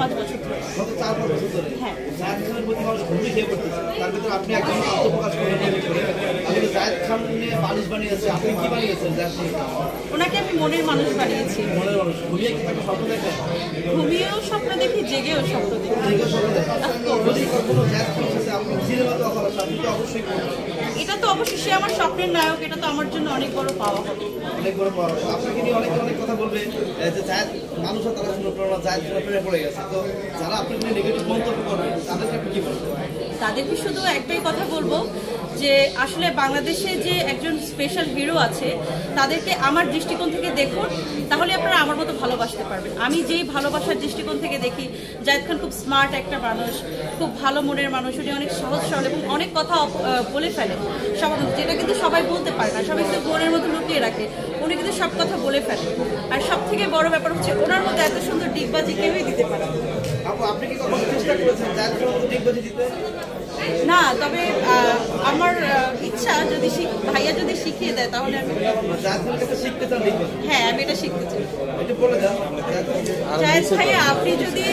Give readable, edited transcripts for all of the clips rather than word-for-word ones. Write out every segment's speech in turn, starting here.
4-5 বছর ধরে। গত 4-5 বছর ধরে হ্যাঁ। জায়েদ খানের প্রতি মানুষ ঘুমিয়ে খেয়ে পড়তেছে, তার ভিতরে আপনি একদম আত্মপ্রকাশ করেন। আপনি জায়েদ খান নিয়ে মানুষ বানিয়েছে, আপনি কি বানিয়েছেন? ওনাকে আমি মনের মানুষ বানিয়েছি। মনের মানুষ ঘুমিয়ে কি একটা স্বপ্ন দেখেন? ঘুমিয়েও স্বপ্ন দেখি, জেগেও স্বপ্ন দেখি। জেগে স্বপ্ন দেখেন? যদি কখনো জায়েদ খানের সাথে আপনি সিনেমাতে অফার আসে, আপনি তো অবশ্যই করবেন। এটা তো অবশ্যই সে আমার স্বপ্নের নায়ক, এটা তো আমার জন্য অনেক বড় পাওয়া হবে। অনেক বড় পাওয়া। আপনাকে নিয়ে অনেকে অনেক কথা বলবে যে জায়েদ মানুষও তারা শুনে প্রেরণা, জায়েদ প্রেমে পড়ে গেছে। তো যারা আপনাকে নিয়ে নেগেটিভ মন্তব্য করবে তাদেরকে আপনি কি বলবেন? তাদেরকে শুধু একটাই কথা বলবো যে আসলে বাংলাদেশে যে একজন স্পেশাল হিরো আছে তাদেরকে আমার দৃষ্টিকোণ থেকে দেখুন, তাহলে আপনারা আমার মতো ভালোবাসতে পারবেন। আমি যেই ভালোবাসার দৃষ্টিকোণ থেকে দেখি, জায়েদ খান খুব স্মার্ট একটা মানুষ, খুব ভালো মনের মানুষ, উনি অনেক সহজ সরল এবং অনেক কথা বলে ফেলেন সবার মধ্যে, যেটা কিন্তু সবাই বলতে পারে না, সবাই কিন্তু মনের মতো লুকিয়ে রাখে, উনি কিন্তু সব কথা বলে ফেলেন। আর সব থেকে বড় ব্যাপার হচ্ছে ওনার মধ্যে এত সুন্দর ডিগবাজি কেউই দিতে পারে না। আপনি কি কখনো চেষ্টা করেছেন জায়েদ খানের মতো ডিগবাজি দিতে? না, তবে আমার ইচ্ছা যদি ভাইয়া যদি শিখিয়ে দেয় তাহলে আমি জায়েদ খানের কাছে শিখতে চান ডিগবাজি? হ্যাঁ, আমি এটা শিখতে চাই। এটা বলে দেন। জায়েদ ভাইয়া, আপনি যদি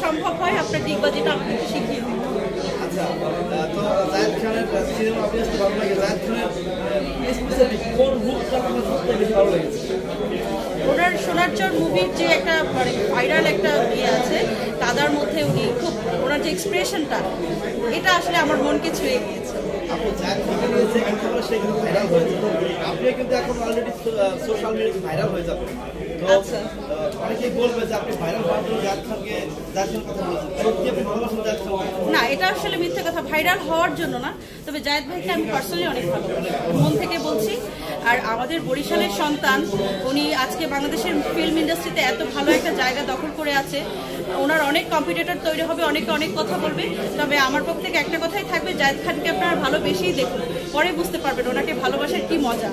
সম্ভব হয় আপনার ডিগবাজিটা আমাকে একটু শিখিয়ে দিন। আচ্ছা, তো জায়েদ খানের সিনেমা আপনি আসতে ভালো লাগে। জায়েদ খানের স্পেশালি কোন রূপটা আপনার সবথেকে বেশি ভালো লেগেছে? ওনার সোনার চর মুভির যে একটা মানে ভাইরাল একটা ইয়ে আছে, কাদার মধ্যে উনি খুব ওনার যে এক্সপ্রেশনটা, এটা আসলে আমার মনকে ছুঁয়ে গিয়েছে। আপনি জায়েদ খানকে নিয়ে যে কথা বলে সেই কিন্তু ভাইরাল হয়েছে। আপনি কিন্তু এখন অলরেডি সোশ্যাল মিডিয়াতে ভাইরাল হয়ে যাবেন। তো আচ্ছা। অনেকেই বলবে যে আপনি ভাইরাল হওয়ার জন্য জায়েদ খানকে কথা বলেছেন। সত্যি আপনি ভালোবাসেন জায়েদ খানকে? না, এটা আসলে মিথ্যে কথা, ভাইরাল হওয়ার জন্য না, তবে জায়েদ ভাইকে আমি পার্সোনালি অনেক ভালোবাসি, মন থেকে বলছি। আর আমাদের বরিশালের সন্তান, উনি আজকে বাংলাদেশের ফিল্ম ইন্ডাস্ট্রিতে এত ভালো একটা জায়গা দখল করে আছে। ওনার অনেক কম্পিটিটর তৈরি হবে, অনেকে অনেক কথা বলবে, তবে আমার পক্ষ থেকে একটা কথাই থাকবে, জায়েদ খানকে আপনারা ভালোবেসেই দেখুন, পরে বুঝতে পারবেন ওনাকে ভালোবাসার কি মজা।